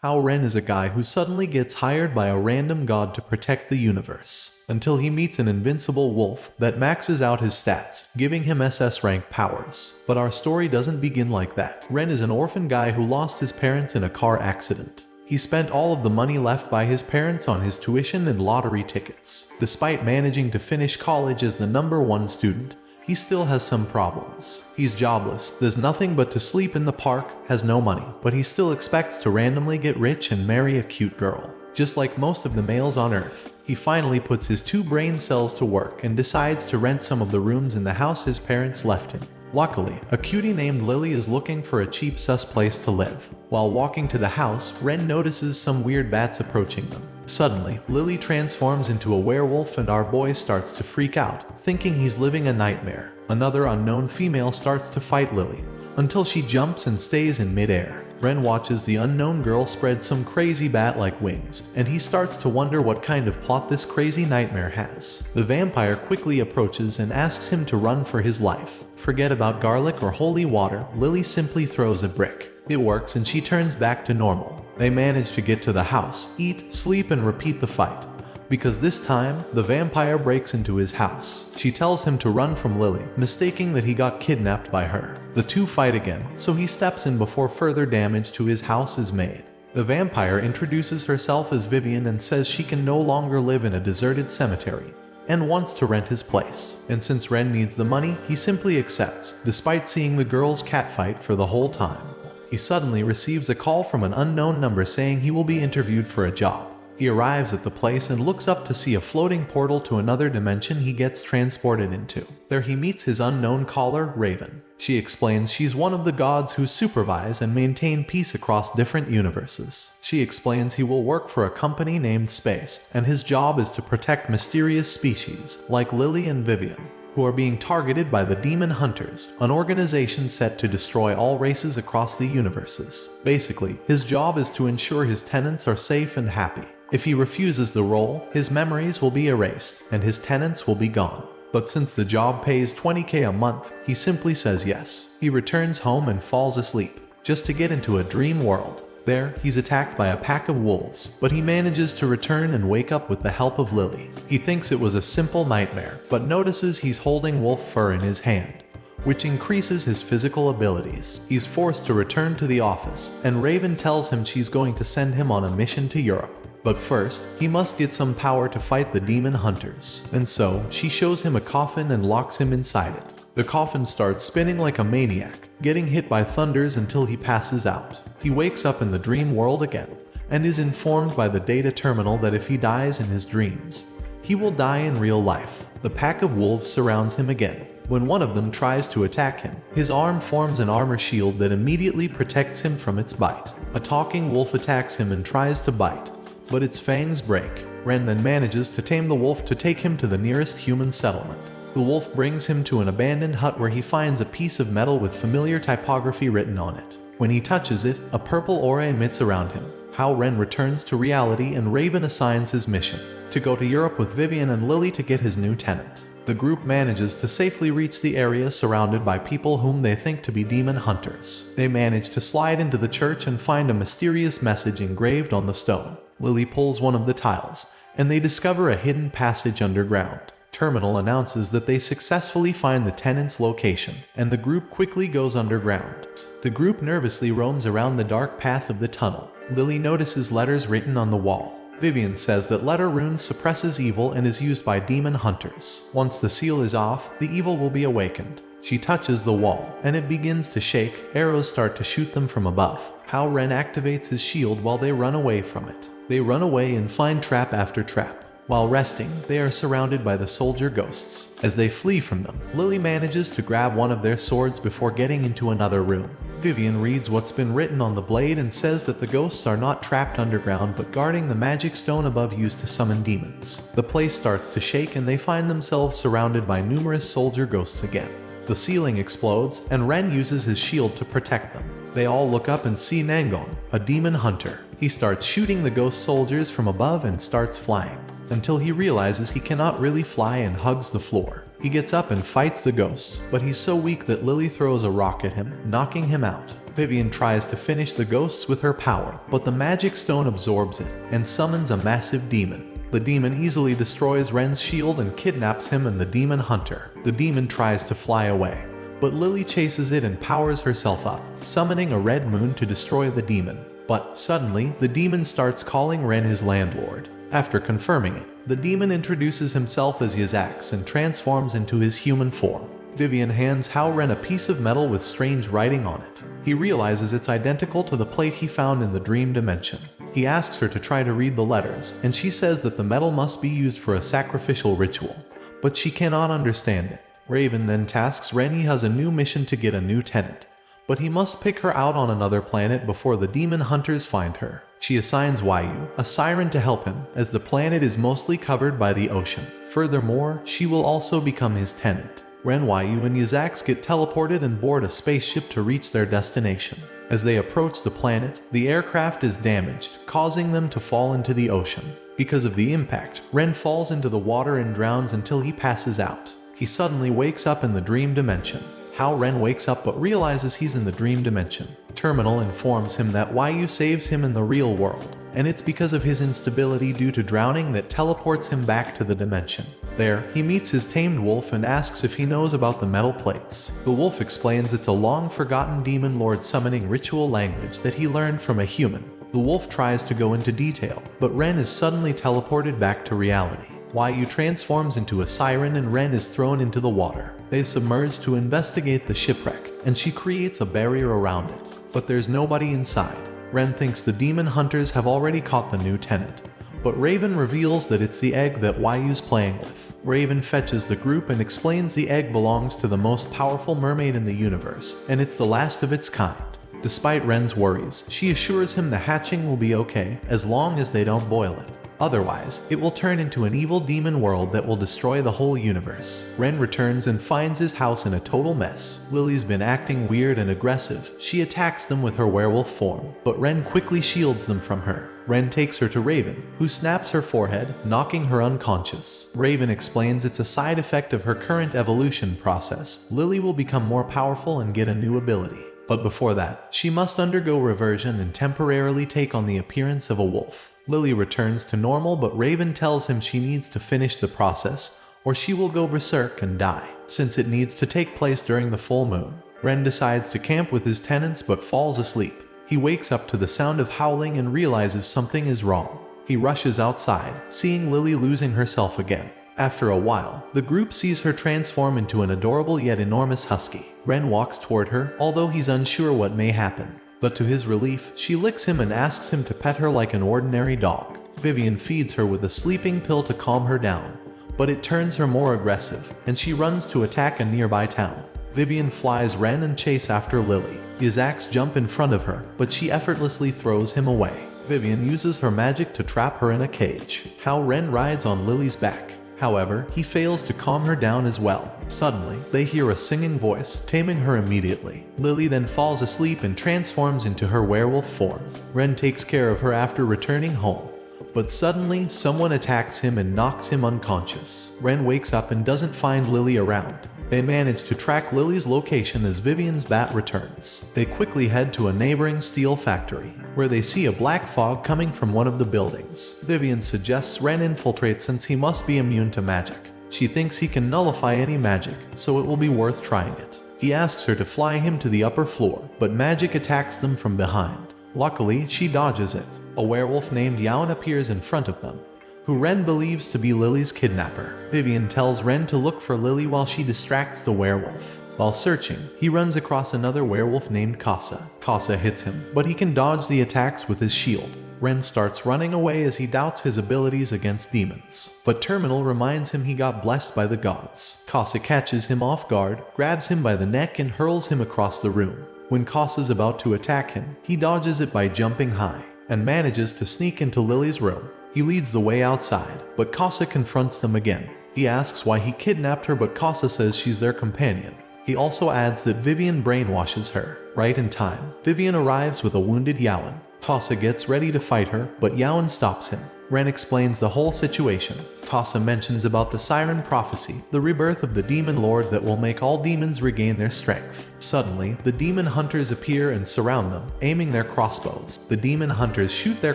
Hao Ren is a guy who suddenly gets hired by a random god to protect the universe, until he meets an invincible wolf that maxes out his stats, giving him SS rank powers. But our story doesn't begin like that. Ren is an orphan guy who lost his parents in a car accident. He spent all of the money left by his parents on his tuition and lottery tickets. Despite managing to finish college as the #1 student, he still has some problems. He's jobless, does nothing but to sleep in the park, has no money, but he still expects to randomly get rich and marry a cute girl. Just like most of the males on Earth, he finally puts his 2 brain cells to work and decides to rent some of the rooms in the house his parents left him. Luckily, a cutie named Lily is looking for a cheap sus place to live. While walking to the house, Ren notices some weird bats approaching them. Suddenly, Lily transforms into a werewolf and our boy starts to freak out, thinking he's living a nightmare. Another unknown female starts to fight Lily, until she jumps and stays in midair. Ren watches the unknown girl spread some crazy bat-like wings, and he starts to wonder what kind of plot this crazy nightmare has. The vampire quickly approaches and asks him to run for his life. Forget about garlic or holy water, Lily simply throws a brick. It works and she turns back to normal. They manage to get to the house, eat, sleep, and repeat the fight. Because this time, the vampire breaks into his house. She tells him to run from Lily, mistaking that he got kidnapped by her. The two fight again, so he steps in before further damage to his house is made. The vampire introduces herself as Vivian and says she can no longer live in a deserted cemetery, and wants to rent his place. And since Ren needs the money, he simply accepts, despite seeing the girls catfight for the whole time. He suddenly receives a call from an unknown number saying he will be interviewed for a job. He arrives at the place and looks up to see a floating portal to another dimension he gets transported into. There he meets his unknown caller, Raven. She explains she's one of the gods who supervise and maintain peace across different universes. She explains he will work for a company named Space, and his job is to protect mysterious species, like Lily and Vivian, who are being targeted by the Demon Hunters, an organization set to destroy all races across the universes. Basically, his job is to ensure his tenants are safe and happy. If he refuses the role, his memories will be erased, and his tenants will be gone. But since the job pays 20k a month, he simply says yes. He returns home and falls asleep, just to get into a dream world. There, he's attacked by a pack of wolves, but he manages to return and wake up with the help of Lily. He thinks it was a simple nightmare, but notices he's holding wolf fur in his hand, which increases his physical abilities. He's forced to return to the office, and Raven tells him she's going to send him on a mission to Europe. But first, he must get some power to fight the demon hunters. And so, she shows him a coffin and locks him inside it. The coffin starts spinning like a maniac, getting hit by thunders until he passes out. He wakes up in the dream world again, and is informed by the data terminal that if he dies in his dreams, he will die in real life. The pack of wolves surrounds him again. When one of them tries to attack him, his arm forms an armor shield that immediately protects him from its bite. A talking wolf attacks him and tries to bite, but its fangs break. Ren then manages to tame the wolf to take him to the nearest human settlement. The wolf brings him to an abandoned hut where he finds a piece of metal with familiar typography written on it. When he touches it, a purple aura emits around him. Hao Ren returns to reality and Raven assigns his mission to go to Europe with Vivian and Lily to get his new tenant. The group manages to safely reach the area surrounded by people whom they think to be demon hunters. They manage to slide into the church and find a mysterious message engraved on the stone. Lily pulls one of the tiles, and they discover a hidden passage underground. Terminal announces that they successfully find the tenant's location, and the group quickly goes underground. The group nervously roams around the dark path of the tunnel. Lily notices letters written on the wall. Vivian says that letter runes suppresses evil and is used by demon hunters. Once the seal is off, the evil will be awakened. She touches the wall, and it begins to shake. Arrows start to shoot them from above. Hao Ren activates his shield while they run away from it. They run away and find trap after trap. While resting, they are surrounded by the soldier ghosts. As they flee from them, Lily manages to grab one of their swords before getting into another room. Vivian reads what's been written on the blade and says that the ghosts are not trapped underground but guarding the magic stone above used to summon demons. The place starts to shake and they find themselves surrounded by numerous soldier ghosts again. The ceiling explodes and Ren uses his shield to protect them. They all look up and see Nangon, a demon hunter. He starts shooting the ghost soldiers from above and starts flying, until he realizes he cannot really fly and hugs the floor. He gets up and fights the ghosts, but he's so weak that Lily throws a rock at him, knocking him out. Vivian tries to finish the ghosts with her power, but the magic stone absorbs it and summons a massive demon. The demon easily destroys Ren's shield and kidnaps him and the demon hunter. The demon tries to fly away, but Lily chases it and powers herself up, summoning a red moon to destroy the demon. But suddenly, the demon starts calling Ren his landlord. After confirming it, the demon introduces himself as Yazax and transforms into his human form. Vivian hands Hao Ren a piece of metal with strange writing on it. He realizes it's identical to the plate he found in the dream dimension. He asks her to try to read the letters, and she says that the metal must be used for a sacrificial ritual, but she cannot understand it. Raven then tasks Ren he has a new mission to get a new tenant, but he must pick her out on another planet before the demon hunters find her. She assigns Yu, a siren, to help him, as the planet is mostly covered by the ocean. Furthermore, she will also become his tenant. Ren, Yu, and Yazax get teleported and board a spaceship to reach their destination. As they approach the planet, the aircraft is damaged, causing them to fall into the ocean. Because of the impact, Ren falls into the water and drowns until he passes out. He suddenly wakes up in the dream dimension. Hao Ren wakes up but realizes he's in the dream dimension. Terminal informs him that Yu saves him in the real world, and it's because of his instability due to drowning that teleports him back to the dimension. There, he meets his tamed wolf and asks if he knows about the metal plates. The wolf explains it's a long-forgotten demon lord summoning ritual language that he learned from a human. The wolf tries to go into detail, but Ren is suddenly teleported back to reality. Yu transforms into a siren and Ren is thrown into the water. They submerge to investigate the shipwreck, and she creates a barrier around it. But there's nobody inside. Ren thinks the demon hunters have already caught the new tenant, but Raven reveals that it's the egg that Yu's playing with. Raven fetches the group and explains the egg belongs to the most powerful mermaid in the universe, and it's the last of its kind. Despite Ren's worries, she assures him the hatching will be okay as long as they don't boil it. Otherwise, it will turn into an evil demon world that will destroy the whole universe. Ren returns and finds his house in a total mess. Lily's been acting weird and aggressive. She attacks them with her werewolf form, but Ren quickly shields them from her. Ren takes her to Raven, who snaps her forehead, knocking her unconscious. Raven explains it's a side effect of her current evolution process. Lily will become more powerful and get a new ability. But before that, she must undergo reversion and temporarily take on the appearance of a wolf. Lily returns to normal, but Raven tells him she needs to finish the process, or she will go berserk and die, since it needs to take place during the full moon. Ren decides to camp with his tenants but falls asleep. He wakes up to the sound of howling and realizes something is wrong. He rushes outside, seeing Lily losing herself again. After a while, the group sees her transform into an adorable yet enormous husky. Ren walks toward her, although he's unsure what may happen. But to his relief, she licks him and asks him to pet her like an ordinary dog. Vivian feeds her with a sleeping pill to calm her down, but it turns her more aggressive, and she runs to attack a nearby town. Vivian flies Ren and chase after Lily. Yazax jump in front of her, but she effortlessly throws him away. Vivian uses her magic to trap her in a cage. Hao Ren rides on Lily's back. However, he fails to calm her down as well. Suddenly, they hear a singing voice, taming her immediately. Lily then falls asleep and transforms into her werewolf form. Ren takes care of her after returning home. But suddenly, someone attacks him and knocks him unconscious. Ren wakes up and doesn't find Lily around. They manage to track Lily's location as Vivian's bat returns. They quickly head to a neighboring steel factory, where they see a black fog coming from one of the buildings. Vivian suggests Ren infiltrate since he must be immune to magic. She thinks he can nullify any magic, so it will be worth trying it. He asks her to fly him to the upper floor, but magic attacks them from behind. Luckily, she dodges it. A werewolf named Yaon appears in front of them, who Ren believes to be Lily's kidnapper. Vivian tells Ren to look for Lily while she distracts the werewolf. While searching, he runs across another werewolf named Casa. Casa hits him, but he can dodge the attacks with his shield. Ren starts running away as he doubts his abilities against demons, but Terminal reminds him he got blessed by the gods. Casa catches him off guard, grabs him by the neck and hurls him across the room. When Casa's about to attack him, he dodges it by jumping high, and manages to sneak into Lily's room. He leads the way outside, but Casa confronts them again. He asks why he kidnapped her, but Casa says she's their companion. He also adds that Vivian brainwashes her. Right in time, Vivian arrives with a wounded Yaon. Tasa gets ready to fight her, but Yaoan stops him. Ren explains the whole situation. Tasa mentions about the siren prophecy, the rebirth of the demon lord that will make all demons regain their strength. Suddenly, the demon hunters appear and surround them, aiming their crossbows. The demon hunters shoot their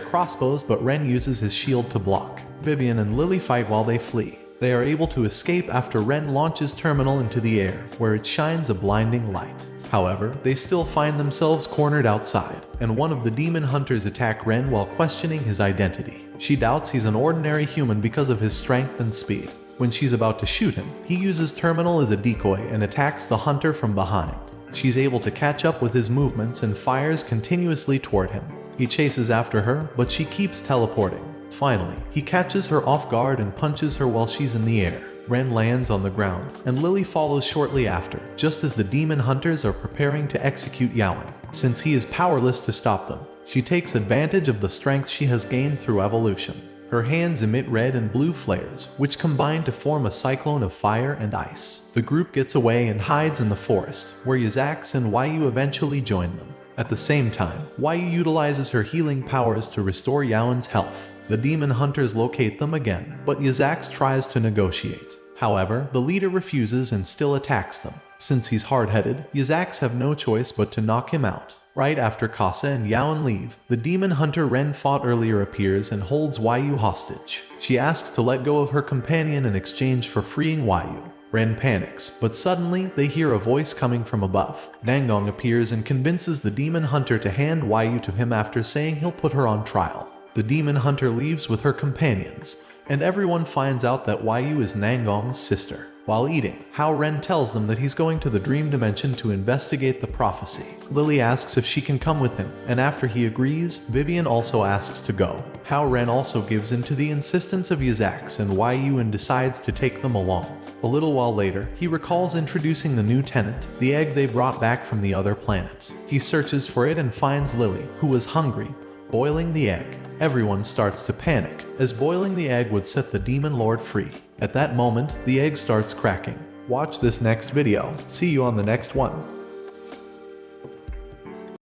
crossbows, but Ren uses his shield to block. Vivian and Lily fight while they flee. They are able to escape after Ren launches Terminal into the air, where it shines a blinding light. However, they still find themselves cornered outside, and one of the demon hunters attack Ren while questioning his identity. She doubts he's an ordinary human because of his strength and speed. When she's about to shoot him, he uses Terminal as a decoy and attacks the hunter from behind. She's able to catch up with his movements and fires continuously toward him. He chases after her, but she keeps teleporting. Finally, he catches her off guard and punches her while she's in the air. Ren lands on the ground, and Lily follows shortly after, just as the demon hunters are preparing to execute Yaoan. Since he is powerless to stop them, she takes advantage of the strength she has gained through evolution. Her hands emit red and blue flares, which combine to form a cyclone of fire and ice. The group gets away and hides in the forest, where Yazax and Yu eventually join them. At the same time, Yu utilizes her healing powers to restore Yaoan's health. The demon hunters locate them again, but Yazax tries to negotiate. However, the leader refuses and still attacks them. Since he's hard-headed, Yazax have no choice but to knock him out. Right after Kasa and Yaoan leave, the demon hunter Ren fought earlier appears and holds Yu hostage. She asks to let go of her companion in exchange for freeing Yu. Ren panics, but suddenly they hear a voice coming from above. Nangong appears and convinces the demon hunter to hand Yu to him after saying he'll put her on trial. The demon hunter leaves with her companions, and everyone finds out that Yu is Nangong's sister. While eating, Hao Ren tells them that he's going to the dream dimension to investigate the prophecy. Lily asks if she can come with him, and after he agrees, Vivian also asks to go. Hao Ren also gives in to the insistence of Yazax and Yu and decides to take them along. A little while later, he recalls introducing the new tenant, the egg they brought back from the other planet. He searches for it and finds Lily, who was hungry, boiling the egg. Everyone starts to panic, as boiling the egg would set the demon lord free. At that moment, the egg starts cracking. Watch this next video. See you on the next one.